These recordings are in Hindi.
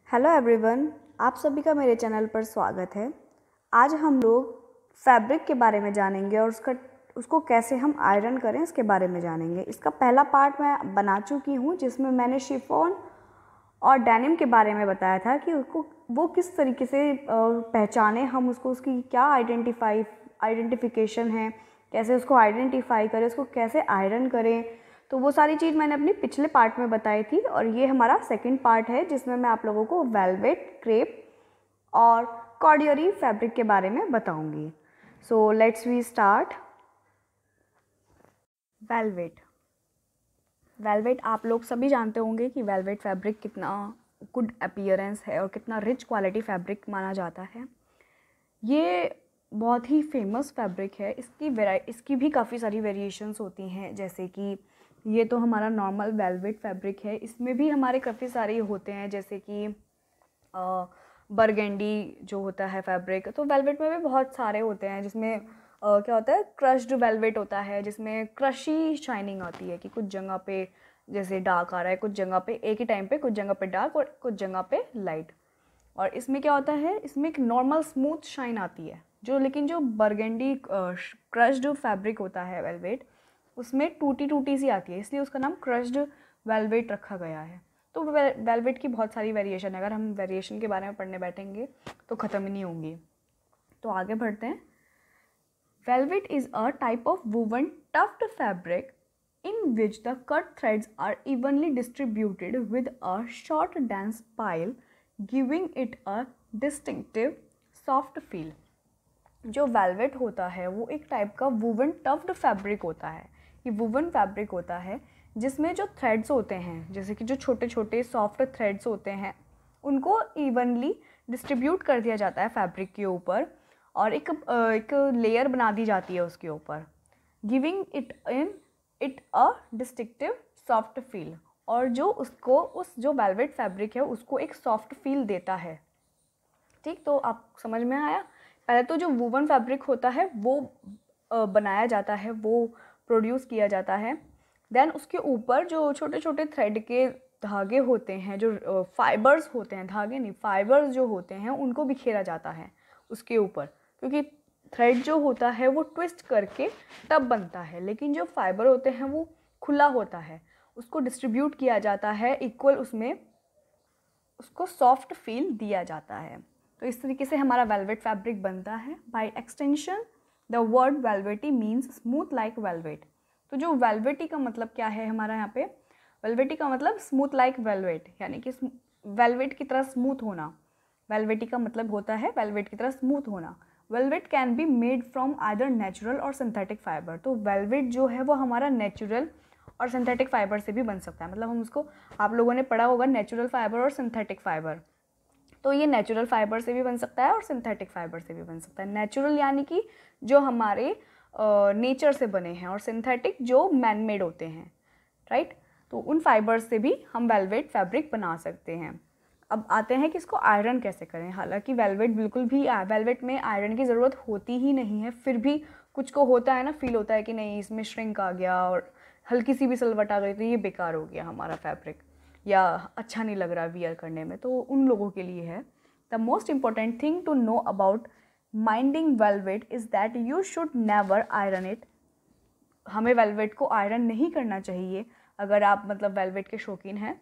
हेलो एवरीवन, आप सभी का मेरे चैनल पर स्वागत है। आज हम लोग फैब्रिक के बारे में जानेंगे और उसको कैसे हम आयरन करें इसके बारे में जानेंगे। इसका पहला पार्ट मैं बना चुकी हूँ जिसमें मैंने शिफॉन और डेनिम के बारे में बताया था कि उसको वो किस तरीके से पहचाने हम उसको, उसकी क्या आइडेंटिफिकेशन है, कैसे उसको आइडेंटिफाई करें, उसको कैसे आयरन करें। तो वो सारी चीज़ मैंने अपने पिछले पार्ट में बताई थी और ये हमारा सेकंड पार्ट है जिसमें मैं आप लोगों को वेलवेट, क्रेप और कॉर्डियरी फैब्रिक के बारे में बताऊंगी। So let's we start. Velvet आप लोग सभी जानते होंगे कि वेलवेट फैब्रिक कितना गुड अपीयरेंस है और कितना रिच क्वालिटी फैब्रिक माना जाता है। ये बहुत ही फेमस फैब्रिक है। इसकी भी काफ़ी सारी वेरिएशंस होती हैं, जैसे कि ये तो हमारा नॉर्मल वेलवेट फैब्रिक है। इसमें भी हमारे काफ़ी सारे होते हैं, जैसे कि बरगेंडी जो होता है फैब्रिक। तो वेलवेट में भी बहुत सारे होते हैं जिसमें क्या होता है, क्रश्ड वेलवेट होता है जिसमें क्रशी शाइनिंग आती है कि कुछ जगह पे जैसे डार्क आ रहा है, कुछ जगह पे एक ही टाइम पे कुछ जगह पे डार्क और कुछ जगह पे लाइट। और इसमें क्या होता है, इसमें एक नॉर्मल स्मूथ शाइन आती है लेकिन जो बरगेंडी क्रश्ड फैब्रिक होता है वेलवेट, उसमें टूटी टूटी सी आती है, इसलिए उसका नाम क्रश्ड वेलवेट रखा गया है। तो वेलवेट की बहुत सारी वेरिएशन है, अगर हम वेरिएशन के बारे में पढ़ने बैठेंगे तो ख़त्म ही नहीं होंगी। तो आगे बढ़ते हैं। Velvet is a type of woven tufted fabric in which the cut threads are evenly distributed with a short dense pile, giving it a distinctive soft feel। जो वेलवेट होता है वो एक टाइप का वूवन टफ्ड फैब्रिक होता है। ये वूवन फैब्रिक होता है जिसमें जो थ्रेड्स होते हैं, जैसे कि जो छोटे छोटे सॉफ्ट थ्रेड्स होते हैं, उनको इवनली डिस्ट्रीब्यूट कर दिया जाता है फैब्रिक के ऊपर और एक लेयर बना दी जाती है उसके ऊपर, giving it a distinctive soft feel. और जो उसको जो वेलवेट फैब्रिक है उसको एक सॉफ्ट फील देता है। ठीक, तो आप समझ में आया। पहले तो जो वूवन फैब्रिक होता है वो बनाया जाता है, वो प्रोड्यूस किया जाता है। देन उसके ऊपर जो छोटे छोटे थ्रेड के धागे होते हैं, जो फाइबर्स होते हैं, धागे नहीं फाइबर्स जो होते हैं, उनको बिखेरा जाता है उसके ऊपर, क्योंकि थ्रेड जो होता है वो ट्विस्ट करके तब बनता है, लेकिन जो फाइबर होते हैं वो खुला होता है, उसको डिस्ट्रीब्यूट किया जाता है इक्वल, उसमें उसको सॉफ्ट फील दिया जाता है। तो इस तरीके से हमारा वेलवेट फैब्रिक बनता है। By extension the word velvety means smooth like velvet. तो जो वेलवेटी का मतलब क्या है हमारा यहाँ पे, वेलवेटी का मतलब स्मूथ लाइक वेलवेट, यानी कि वेलवेट की तरह स्मूथ होना। वेलवेटी का मतलब होता है वेलवेट की तरह स्मूथ होना। Velvet can be made from either natural और सिंथेटिक फाइबर। तो वेलवेट जो है वो हमारा नेचुरल और सिंथेटिक फाइबर से भी बन सकता है। मतलब हम उसको, आप लोगों ने पढ़ा होगा नेचुरल फाइबर और सिंथेटिक फाइबर, तो ये नेचुरल फाइबर से भी बन सकता है और सिंथेटिक फाइबर से भी बन सकता है। नेचुरल यानी कि जो हमारे नेचर से बने हैं, और सिंथेटिक जो मैन मेड होते हैं, राइट। तो उन फाइबर्स से भी हम वेलवेट फैब्रिक बना सकते हैं। अब आते हैं कि इसको आयरन कैसे करें। हालांकि वेलवेट में आयरन की ज़रूरत होती ही नहीं है, फिर भी कुछ को होता है ना, फील होता है कि नहीं इसमें श्रिंक आ गया और हल्की सी भी सलवट आ गई तो ये बेकार हो गया हमारा फैब्रिक, या अच्छा नहीं लग रहा वियर करने में। तो उन लोगों के लिए है, the most important thing to know about minding velvet is that you should never iron it. हमें वेलवेट को आयरन नहीं करना चाहिए। अगर आप मतलब वेलवेट के शौकीन हैं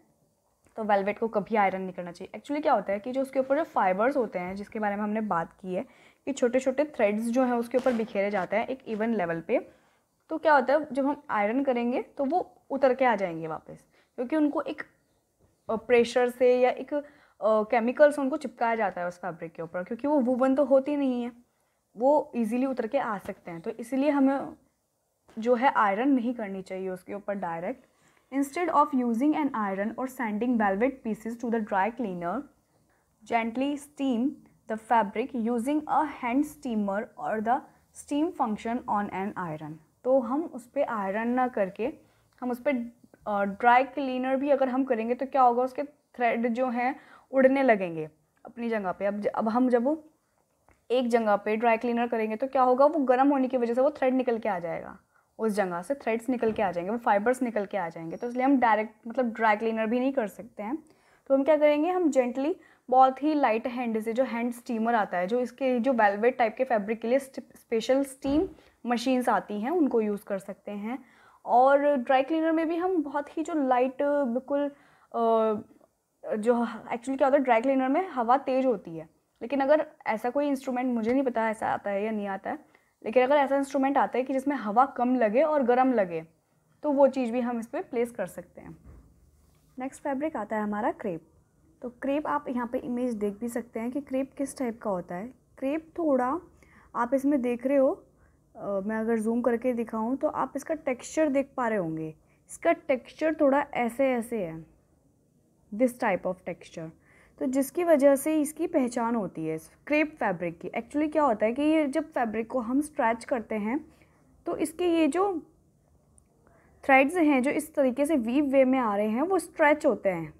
तो वेलवेट को कभी आयरन नहीं करना चाहिए। एक्चुअली क्या होता है कि जो उसके ऊपर जो फाइबर्स होते हैं, जिसके बारे में हमने बात की है कि छोटे छोटे थ्रेड्स जो हैं उसके ऊपर बिखेरे जाते हैं एक इवन लेवल पे, तो क्या होता है जब हम आयरन करेंगे तो वो उतर के आ जाएंगे वापस, क्योंकि उनको एक प्रेशर से या एक केमिकल से उनको चिपकाया जाता है उस फैब्रिक के ऊपर, क्योंकि वो वूवन तो होती नहीं है, वो इजीली उतर के आ सकते हैं। तो इसीलिए हमें जो है आयरन नहीं करनी चाहिए उसके ऊपर direct. Instead of using an iron or sending velvet pieces to the dry cleaner, gently steam the fabric using a hand steamer or the steam function on an iron. तो हम उस पर आयरन ना करके हम उस पर ड्राई क्लीनर भी अगर हम करेंगे तो क्या होगा, उसके थ्रेड जो हैं उड़ने लगेंगे अपनी जगह पे। अब हम जब वो एक जगह पे ड्राई क्लीनर करेंगे तो क्या होगा, वो गर्म होने की वजह से वो थ्रेड निकल के आ जाएगा, उस जगह से थ्रेड्स निकल के आ जाएंगे, वो फाइबर्स निकल के आ जाएंगे। तो इसलिए हम डायरेक्ट मतलब ड्राई क्लीनर भी नहीं कर सकते हैं। तो हम क्या करेंगे, हम जेंटली बहुत ही लाइट हैंड से, जो हैंड स्टीमर आता है, जो इसके जो वेलवेट टाइप के फैब्रिक के लिए स्पेशल स्टीम मशीन्स आती हैं, उनको यूज़ कर सकते हैं। और ड्राई क्लीनर में भी हम बहुत ही जो लाइट बिल्कुल जो एक्चुअली क्या होता है, ड्राई क्लीनर में हवा तेज़ होती है, लेकिन अगर ऐसा कोई इंस्ट्रूमेंट, मुझे नहीं पता ऐसा आता है या नहीं आता है, लेकिन अगर ऐसा इंस्ट्रूमेंट आता है कि जिसमें हवा कम लगे और गर्म लगे, तो वो चीज़ भी हम इस पर प्लेस कर सकते हैं। नेक्स्ट फैब्रिक आता है हमारा क्रेप। तो क्रेप आप यहाँ पे इमेज देख भी सकते हैं कि क्रेप किस टाइप का होता है। क्रेप थोड़ा आप इसमें देख रहे हो, मैं अगर जूम करके दिखाऊं तो आप इसका टेक्सचर देख पा रहे होंगे। इसका टेक्सचर थोड़ा ऐसे ऐसे है, दिस टाइप ऑफ टेक्सचर, तो जिसकी वजह से इसकी पहचान होती है इस क्रेप फैब्रिक की। एक्चुअली क्या होता है कि ये जब फैब्रिक को हम स्ट्रैच करते हैं तो इसके ये जो थ्रेड्स हैं जो इस तरीके से वीव वे में आ रहे हैं वो स्ट्रेच होते हैं,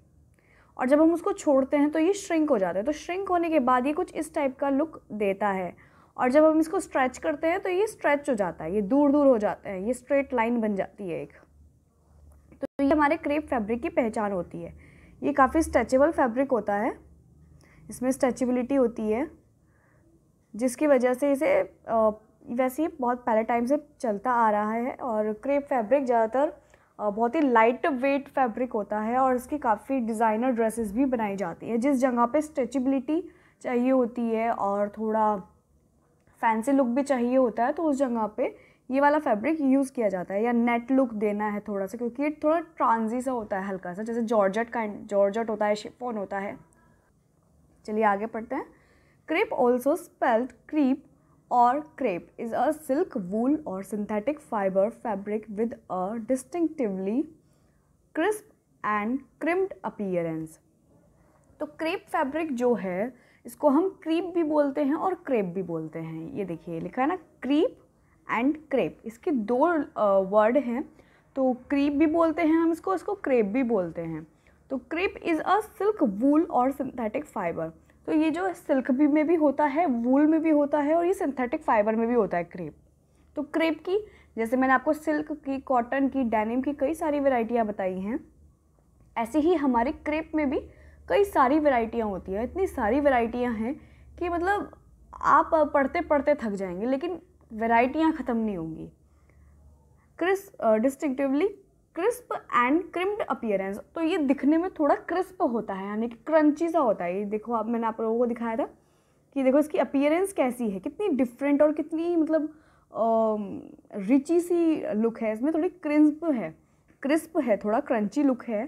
और जब हम उसको छोड़ते हैं तो ये श्रिंक हो जाता है। तो श्रिंक होने के बाद ये कुछ इस टाइप का लुक देता है, और जब हम इसको स्ट्रेच करते हैं तो ये स्ट्रेच हो जाता है, ये दूर दूर हो जाता है, ये स्ट्रेट लाइन बन जाती है एक। तो ये हमारे क्रेप फैब्रिक की पहचान होती है। ये काफ़ी स्ट्रेचेबल फैब्रिक होता है, इसमें स्ट्रेचेबिलिटी होती है, जिसकी वजह से इसे वैसे ही बहुत पहले टाइम से चलता आ रहा है। और क्रेप फैब्रिक ज़्यादातर बहुत ही लाइट वेट फैब्रिक होता है, और इसकी काफ़ी डिज़ाइनर ड्रेसेस भी बनाई जाती हैं। जिस जगह पे स्ट्रेचेबिलिटी चाहिए होती है और थोड़ा फैंसी लुक भी चाहिए होता है, तो उस जगह पे ये वाला फैब्रिक यूज़ किया जाता है। या नेट लुक देना है थोड़ा सा, क्योंकि ये थोड़ा ट्रांजी सा होता है, हल्का सा, जैसे जॉर्जेट होता है, शिफॉन होता है। चलिए आगे पढ़ते हैं। Crepe also spelled creep or crepe is a silk, wool or synthetic fiber fabric with a distinctively crisp and crimped appearance। तो क्रेप फैब्रिक जो है इसको हम क्रीप भी बोलते हैं और क्रेप भी बोलते हैं। ये देखिए लिखा है ना, क्रीप एंड क्रेप, इसके दो वर्ड हैं। तो क्रीप भी बोलते हैं हम इसको क्रेप भी बोलते हैं। तो क्रेप इज़ अ सिल्क, वूल और सिंथेटिक फाइबर। तो ये जो सिल्क भी में भी होता है, वूल में भी होता है, और ये सिंथेटिक फाइबर में भी होता है क्रेप। तो क्रेप की, जैसे मैंने आपको सिल्क की, कॉटन की, डेनिम की कई सारी वैरायटियाँ बताई हैं, ऐसे ही हमारे क्रेप में भी कई सारी वैरायटियाँ होती हैं। इतनी सारी वैरायटियाँ हैं कि मतलब आप पढ़ते पढ़ते थक जाएंगे, लेकिन वैरायटियाँ ख़त्म नहीं होंगी। डिस्टिंक्टिवली क्रिस्प एंड क्रिम्ड अपीयरेंस, तो ये दिखने में थोड़ा क्रिस्प होता है, यानी कि क्रंची सा होता है। ये देखो, आप मैंने आप लोगों को दिखाया था कि देखो इसकी अपीयरेंस कैसी है, कितनी डिफरेंट और कितनी मतलब रिची सी लुक है इसमें, थोड़ी क्रिस्प है, थोड़ा क्रंची लुक है।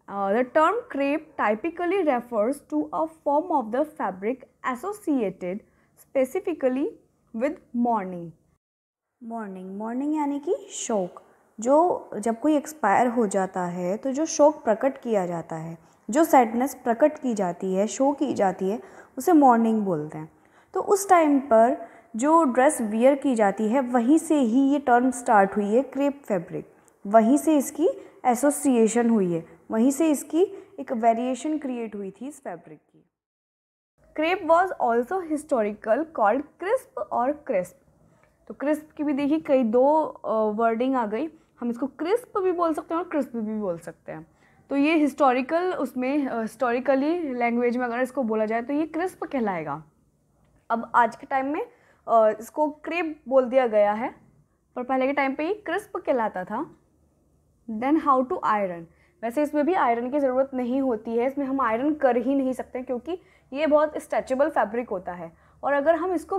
The term crepe typically refers to a form of the fabric associated specifically with mourning यानी कि शोक। जो जब कोई एक्सपायर हो जाता है तो जो शोक प्रकट किया जाता है, जो सैडनेस प्रकट की जाती है, शो की जाती है, उसे मॉर्निंग बोलते हैं। तो उस टाइम पर जो ड्रेस वियर की जाती है, वहीं से ही ये टर्म स्टार्ट हुई है क्रेप फैब्रिक, वहीं से इसकी एसोसिएशन हुई है, वहीं से इसकी एक वेरिएशन क्रिएट हुई थी इस फैब्रिक की। Crepe was also historical called crisp और क्रिस्प। तो क्रिस्प की भी देखिए कई दो वर्डिंग आ गई, हम इसको क्रिस्प भी बोल सकते हैं और क्रिस्प भी बोल सकते हैं। तो ये हिस्टोरिकल, उसमें हिस्टोरिकली लैंग्वेज में अगर इसको बोला जाए तो ये क्रिस्प कहलाएगा। अब आज के टाइम में इसको क्रेप बोल दिया गया है, पर पहले के टाइम पे ये क्रिस्प कहलाता था। देन हाउ टू आयरन, वैसे इसमें भी आयरन की ज़रूरत नहीं होती है, इसमें हम आयरन कर ही नहीं सकते क्योंकि ये बहुत स्ट्रेचेबल फैब्रिक होता है। और अगर हम इसको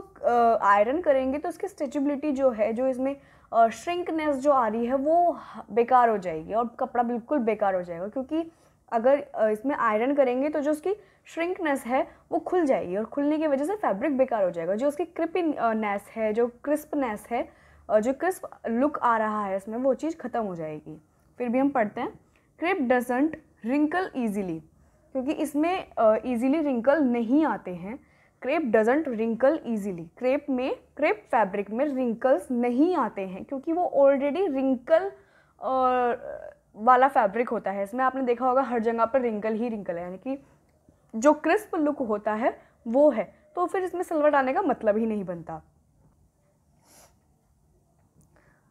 आयरन करेंगे तो इसकी स्ट्रेचेबिलिटी जो है, जो इसमें श्रिंकनेस जो आ रही है वो बेकार हो जाएगी और कपड़ा बिल्कुल बेकार हो जाएगा। क्योंकि अगर इसमें आयरन करेंगे तो जो उसकी श्रिंकनेस है वो खुल जाएगी, और खुलने की वजह से फैब्रिक बेकार हो जाएगा। जो उसकी क्रिपीनेस है, जो क्रिस्पनेस है, जो क्रिस्प लुक आ रहा है इसमें, वो चीज़ ख़त्म हो जाएगी। फिर भी हम पढ़ते हैं, क्रेप डजंट रिंकल ईजीली, क्योंकि इसमें ईजीली रिंकल नहीं आते हैं। Crepe doesn't wrinkle easily, crepe fabric में रिंकल्स नहीं आते हैं, क्योंकि वो ऑलरेडी रिंकल वाला फैब्रिक होता है। इसमें आपने देखा होगा हर जगह पर रिंकल ही रिंकल है, यानी कि जो क्रिस्प लुक होता है वो है, तो फिर इसमें सिल्वर डालने का मतलब ही नहीं बनता।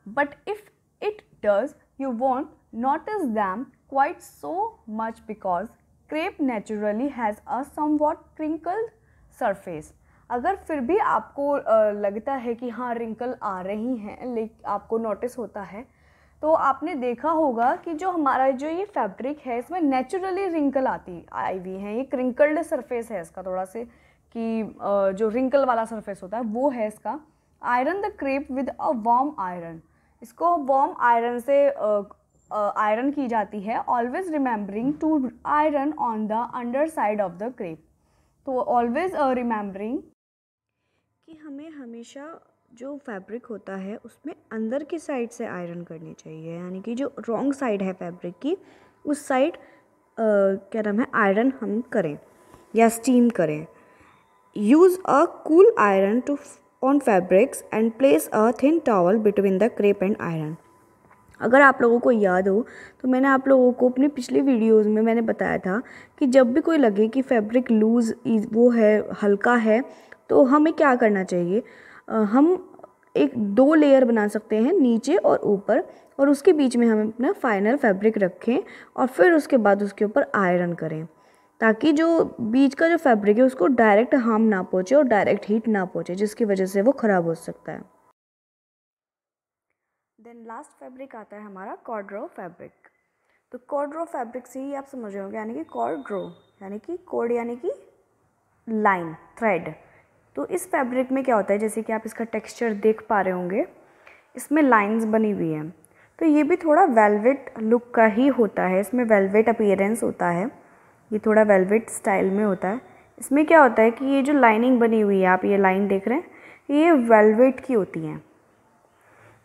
But if it does, you won't notice them quite so much because crepe naturally has a somewhat crinkled surface. अगर फिर भी आपको लगता है कि हाँ रिंकल आ रही हैं, लेकिन आपको नोटिस होता है, तो आपने देखा होगा कि जो हमारा जो ये फैब्रिक है इसमें नेचुरली रिंकल आई हुई हैं। ये क्रिंकल्ड सरफेस है इसका थोड़ा से, कि जो रिंकल वाला सरफेस होता है वो है इसका। Iron the crepe with a warm iron, इसको वार्म आयरन से आयरन की जाती है। Always remembering to iron on the underside of the crepe, तो ऑलवेज रिमेंबरिंग कि हमें हमेशा जो फैब्रिक होता है उसमें अंदर की साइड से आयरन करनी चाहिए, यानी कि जो रॉन्ग साइड है फैब्रिक की उस साइड क्या नाम है आयरन हम करें या स्टीम करें। Use a cool iron to on fabrics and place a thin towel between the crepe and iron. अगर आप लोगों को याद हो तो मैंने आप लोगों को अपनी पिछली वीडियोस में मैंने बताया था कि जब भी कोई लगे कि फैब्रिक लूज़ वो है, हल्का है, तो हमें क्या करना चाहिए, हम एक 2 लेयर बना सकते हैं नीचे और ऊपर, और उसके बीच में हम अपना फाइनल फैब्रिक रखें और फिर उसके बाद उसके ऊपर आयरन करें, ताकि जो बीच का जो फैब्रिक है उसको डायरेक्ट हार्म ना पहुँचे और डायरेक्ट हीट ना पहुँचे, जिसकी वजह से वो ख़राब हो सकता है। देन लास्ट फैब्रिक आता है हमारा कॉर्ड रो फैब्रिक। तो कॉर्ड रो फैब्रिक से ही आप समझ रहे होंगे, यानी कि कॉर्ड रो यानी कि कोड यानी कि लाइन, थ्रेड। तो इस फैब्रिक में क्या होता है, जैसे कि आप इसका टेक्सचर देख पा रहे होंगे, इसमें लाइंस बनी हुई हैं। तो ये भी थोड़ा वेलवेट लुक का ही होता है, इसमें वेलवेट अपीयरेंस होता है, ये थोड़ा वेलवेट स्टाइल में होता है। इसमें क्या होता है कि ये जो लाइनिंग बनी हुई है, आप ये लाइन देख रहे हैं, ये वेलवेट की होती हैं।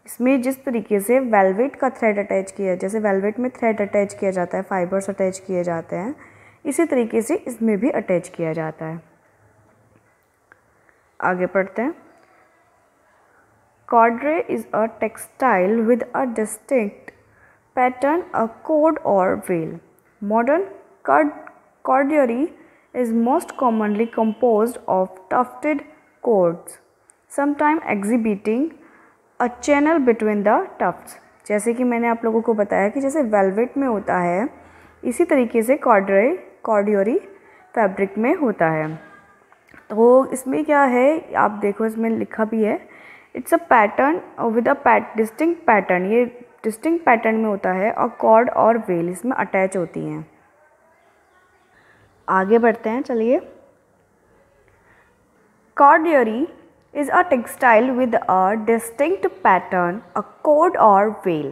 इसमें जिस तरीके से वेलवेट का थ्रेड अटैच किया, जैसे वेलवेट में थ्रेड अटैच किया जाता है, फाइबर्स अटैच किए जाते हैं, इसी तरीके से इसमें भी अटैच किया जाता है। आगे पढ़ते हैं। Corduroy is a textile with a distinct pattern, a cord or wale. Modern corduroy is most commonly composed of tufted cords, sometimes exhibiting a channel between the tufts। जैसे कि मैंने आप लोगों को बताया कि जैसे वेलवेट में होता है, इसी तरीके से कॉर्डियरी फैब्रिक में होता है। तो इसमें क्या है, आप देखो इसमें लिखा भी है, it's a pattern with a distinct pattern. ये डिस्टिंक्ट पैटर्न में होता है और कॉर्ड और वेल इसमें अटैच होती हैं। आगे बढ़ते हैं, चलिए। कॉर्डियरी is a textile with a distinct pattern, a cord और veil।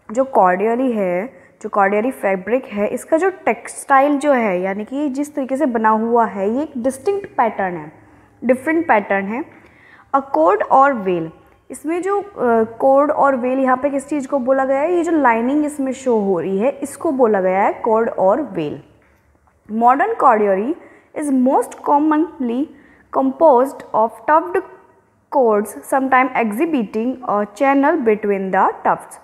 जो कॉर्डियरी है, जो कॉर्डियरी फैब्रिक है, इसका जो टेक्सटाइल जो है, यानी कि जिस तरीके से बना हुआ है, ये एक डिस्टिंक्ट पैटर्न है, डिफरेंट पैटर्न है। अ कोड और वेल, इसमें जो कोड और वेल यहाँ पे किस चीज़ को बोला गया है, ये जो लाइनिंग इसमें शो हो रही है इसको बोला गया है cord or wale. Modern corduroy is most commonly composed of tufted cords, sometimes exhibiting a channel between the tufts।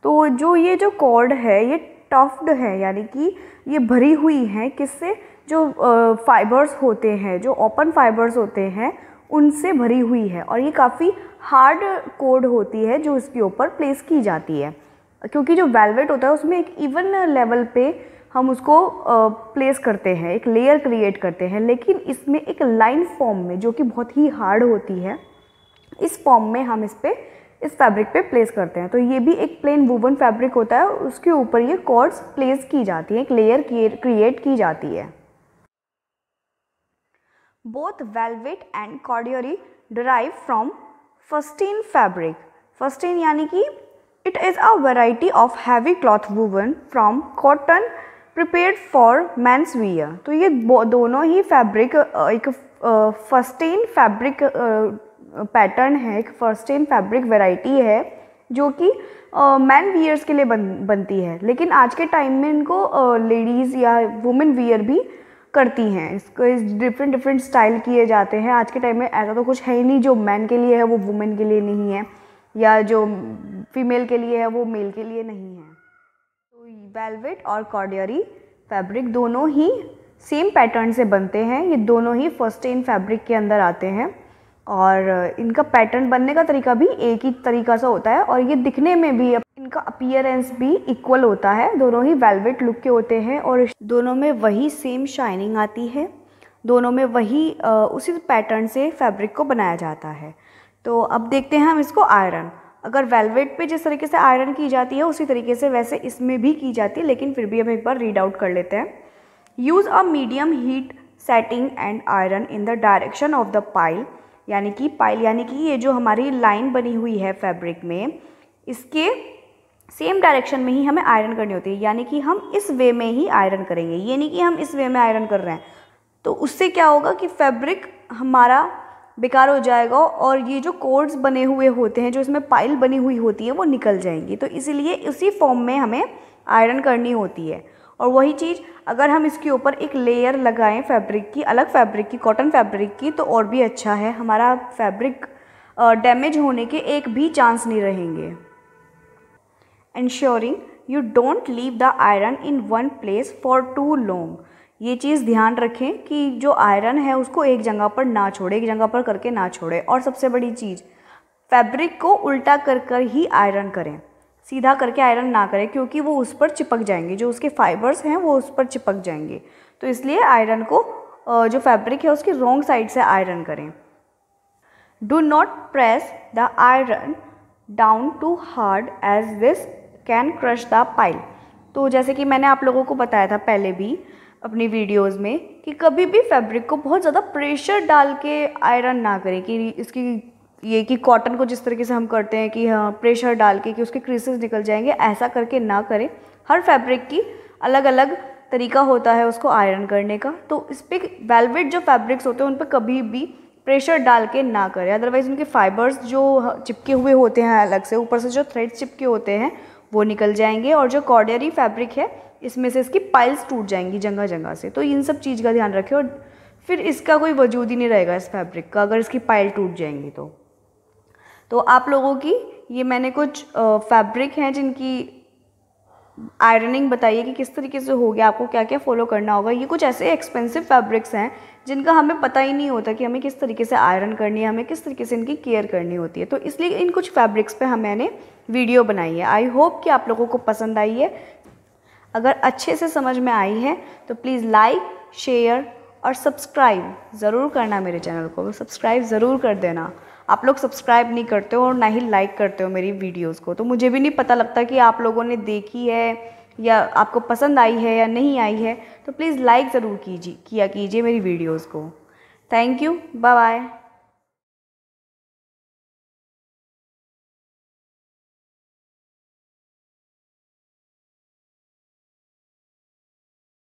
तो ये जो कॉर्ड है ये टफ्ड है, यानी कि ये भरी हुई है किससे, जो फाइबर्स होते हैं, जो ओपन फाइबर्स होते हैं उनसे भरी हुई है, और ये काफ़ी हार्ड कॉर्ड होती है जो इसके ऊपर प्लेस की जाती है, क्योंकि जो वेलवेट होता है उसमें एक इवन लेवल पे हम उसको प्लेस करते हैं, एक लेयर क्रिएट करते हैं, लेकिन इसमें एक लाइन फॉर्म में जो कि बहुत ही हार्ड होती है, इस फॉर्म में हम इस फैब्रिक पे प्लेस करते हैं। तो ये भी एक प्लेन वूवन फैब्रिक होता है, उसके ऊपर ये कॉर्ड्स प्लेस की जाती है, एक लेयर क्रिएट की जाती है। Both velvet and corduroy derive from fustian fabric. Fustian यानी कि it is a variety of heavy cloth woven from cotton prepared for men's wear. तो ये दोनों ही फैब्रिक एक फस्टीन फैब्रिक पैटर्न है, एक फस्टीन फैब्रिक वैरायटी है जो कि मैन वियर्स के लिए बनती है, लेकिन आज के टाइम में इनको लेडीज़ या वुमेन वियर भी करती हैं। इसको डिफरेंट स्टाइल किए जाते हैं। आज के टाइम में ऐसा तो कुछ है ही नहीं जो मैन के लिए है वो वुमेन के लिए नहीं है, या जो फीमेल के लिए है वो मेल के लिए नहीं है। तो वेलवेट और कॉर्डियरी फैब्रिक दोनों ही सेम पैटर्न से बनते हैं, ये दोनों ही फस्टीन फैब्रिक के अंदर आते हैं, और इनका पैटर्न बनने का तरीका भी एक ही तरीका सा होता है, और ये दिखने में भी इनका अपीयरेंस भी इक्वल होता है, दोनों ही वेलवेट लुक के होते हैं और दोनों में वही सेम शाइनिंग आती है, दोनों में वही उसी पैटर्न से फैब्रिक को बनाया जाता है। तो अब देखते हैं हम इसको आयरन। अगर वेलवेट पे जिस तरीके से आयरन की जाती है उसी तरीके से वैसे इसमें भी की जाती है, लेकिन फिर भी हम एक बार रीड आउट कर लेते हैं। Use a medium heat setting and iron in the direction of the pile, यानी कि पाइल यानी कि ये जो हमारी लाइन बनी हुई है फैब्रिक में, इसके सेम डायरेक्शन में ही हमें आयरन करनी होती है, यानी कि हम इस वे में ही आयरन करेंगे, ये नहीं कि हम इस वे में आयरन कर रहे हैं। तो उससे क्या होगा कि फैब्रिक हमारा बेकार हो जाएगा और ये जो कोड्स बने हुए होते हैं, जो इसमें पाइल बनी हुई होती है, वो निकल जाएंगी। तो इसीलिए उसी फॉर्म में हमें आयरन करनी होती है। और वही चीज़ अगर हम इसके ऊपर एक लेयर लगाएं फैब्रिक की, अलग फैब्रिक की, कॉटन फैब्रिक की, तो और भी अच्छा है, हमारा फैब्रिक डैमेज होने के एक भी चांस नहीं रहेंगे। Ensuring you don't leave the iron in one place for too long, ये चीज़ ध्यान रखें कि जो आयरन है उसको एक जगह पर ना छोड़े, एक जगह पर करके ना छोड़े। और सबसे बड़ी चीज़, फैब्रिक को उल्टा कर कर ही आयरन करें, सीधा करके आयरन ना करें, क्योंकि वो उस पर चिपक जाएंगे, जो उसके फाइबर्स हैं वो उस पर चिपक जाएंगे। तो इसलिए आयरन को जो फैब्रिक है उसकी रॉन्ग साइड से आयरन करें। Do not press the iron down too hard as this can crush the pile. तो जैसे कि मैंने आप लोगों को बताया था पहले भी अपनी वीडियोस में कि कभी भी फैब्रिक को बहुत ज़्यादा प्रेशर डाल के आयरन ना करें, कि इसकी ये कि कॉटन को जिस तरीके से हम करते हैं कि हाँ प्रेशर डाल के कि उसके क्रीसेस निकल जाएंगे, ऐसा करके ना करें। हर फैब्रिक की अलग अलग तरीका होता है उसको आयरन करने का। तो इस पर वेलवेट जो फैब्रिक्स होते हैं उन पर कभी भी प्रेशर डाल के ना करें, अदरवाइज़ उनके फाइबर्स जो चिपके हुए होते हैं अलग से, ऊपर से जो थ्रेड्स चिपके होते हैं वो निकल जाएंगे और जो कॉर्डियरी फैब्रिक है इसमें से इसकी पाइल्स टूट जाएंगी जगह जगह से। तो इन सब चीज़ का ध्यान रखें और फिर इसका कोई वजूद ही नहीं रहेगा इस फैब्रिक का, अगर इसकी पाइल टूट जाएंगी तो आप लोगों की ये मैंने कुछ फैब्रिक हैं जिनकी आयरनिंग बताइए कि किस तरीके से हो गया, आपको क्या क्या फॉलो करना होगा। ये कुछ ऐसे एक्सपेंसिव फैब्रिक्स हैं जिनका हमें पता ही नहीं होता कि हमें किस तरीके से आयरन करनी है, हमें किस तरीके से इनकी केयर करनी होती है। तो इसलिए इन कुछ फैब्रिक्स पे मैंने वीडियो बनाई है। आई होप कि आप लोगों को पसंद आई है। अगर अच्छे से समझ में आई है तो प्लीज़ लाइक, शेयर और सब्सक्राइब ज़रूर करना, मेरे चैनल को सब्सक्राइब ज़रूर कर देना। आप लोग सब्सक्राइब नहीं करते हो और ना ही लाइक करते हो मेरी वीडियोस को, तो मुझे भी नहीं पता लगता कि आप लोगों ने देखी है या आपको पसंद आई है या नहीं आई है। तो प्लीज़ लाइक ज़रूर किया कीजिए मेरी वीडियोस को। Thank you, bye bye.